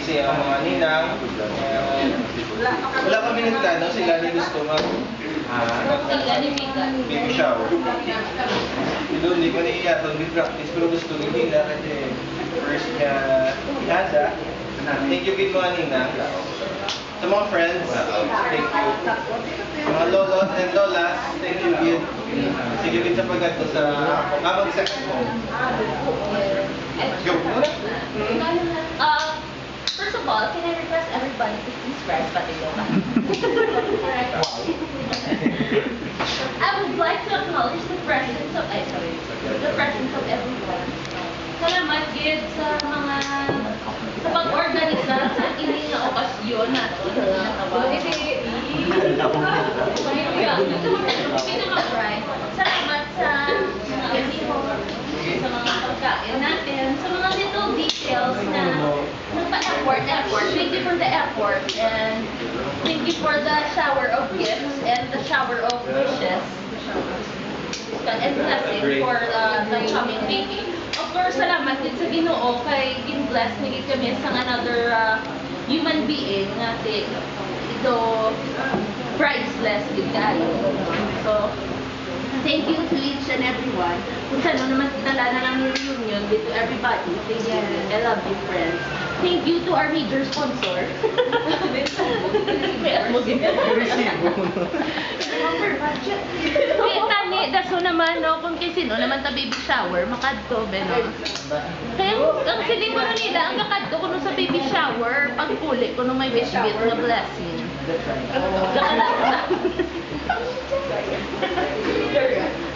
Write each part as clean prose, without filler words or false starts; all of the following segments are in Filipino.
kasi ang mga ninang, wala kami nagplano, sila ni gusto baby shower. Hindi ko naiya ito, practice pero gusto nila kasi first niya ihanda. Thank you kay mga ninang. Sa mga friends, thank you. Mga lolos and lolas, thank you Gid. Sige Gid sa pagkato sa amang second home. Go. First of all, can I request everybody to please press Patiloka? I would like to acknowledge the presence of everyone. Salamat Gid sa mga sa pag-organisa sa ining na okasyon na salamat sa mga pagkain natin, sa mga little details na nagpa-effort. Thank you for the effort and thank you for the shower of gifts and the shower of wishes and blessing for the coming baby. Of course, salamat din sa Ginoo kay gin-bless nigit kami sa another human being natin. Ito priceless gid kayo. So, thank you to each and everyone. Kung saan naman tala na ng reunion with everybody. Thank you. I love you, friends. Thank you to our major sponsor. Tani, daso naman, no? Kung kasi sino naman ta baby shower, makadto, beno. Kaya, ang siling ko nila, ang kakadto ko sa baby shower, pagpuli ko may wish-bit na blessing.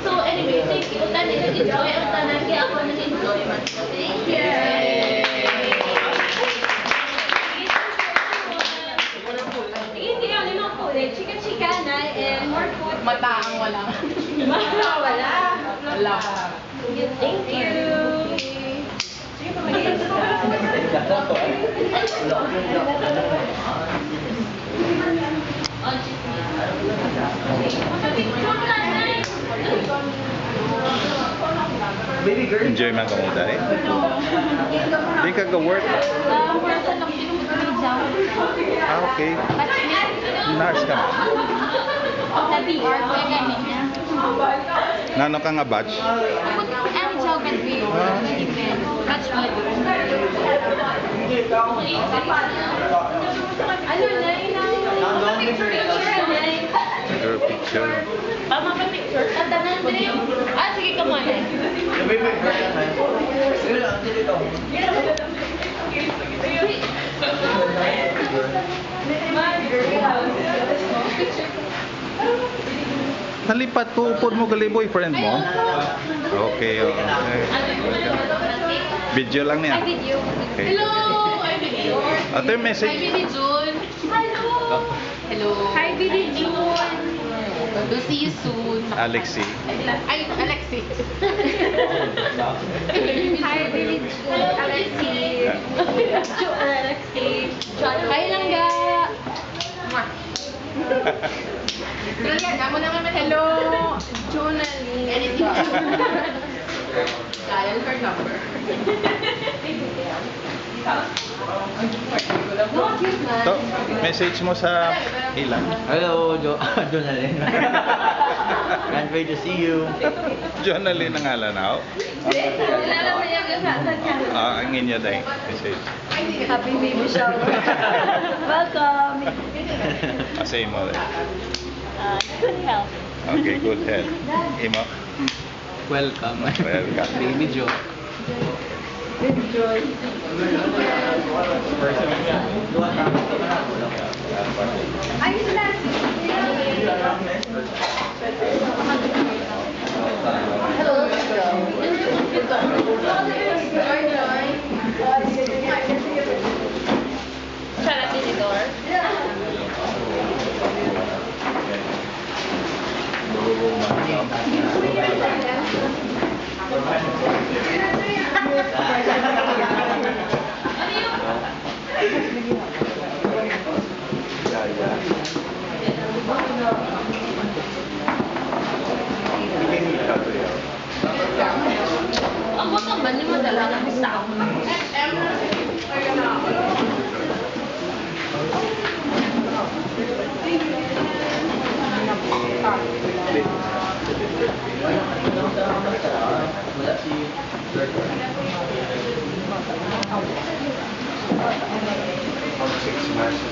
So anyway, thank you. Tani, nag-enjoy ang tanan, kaya ako nag-enjoy man. Thank you. Hindi ako limang kulit. Chika-chika na and more food. Mata ang wala. Wala. Wala. Thank you. Sige pa Enjoy man ka mo dahil? Hindi ka ka-work? Okay. Nurse ka na? Nano ka nga batch? Your picture. Picture. Sige ka muna. Nalipat ko, upod mo gali boyfriend mo? Okay, okay. Video lang niya. Video. Okay. Hello! Ay, video. Ito yung message. Hi, Bibi June. Hello. Hello. Hi, Billy June. To see you soon. Alexi. Ay, Alexi. Hi, Billy June. Alexi. Alexi. Hi, Langga. Amo naman. Hello. Jonalie. Dial her number. Ito, message mo sa ilan? Hello, Jonalyn. Can't wait to see you. Jonalyn ang alanaw. Ang inyo dahil message. Happy baby shower. Welcome. Asay mo dahil. Good health. Okay, good health. Imo? Welcome. Welcome. Baby Joe. Enjoy. Ayos na. Hello. Sarap tinidor. mag 6 months.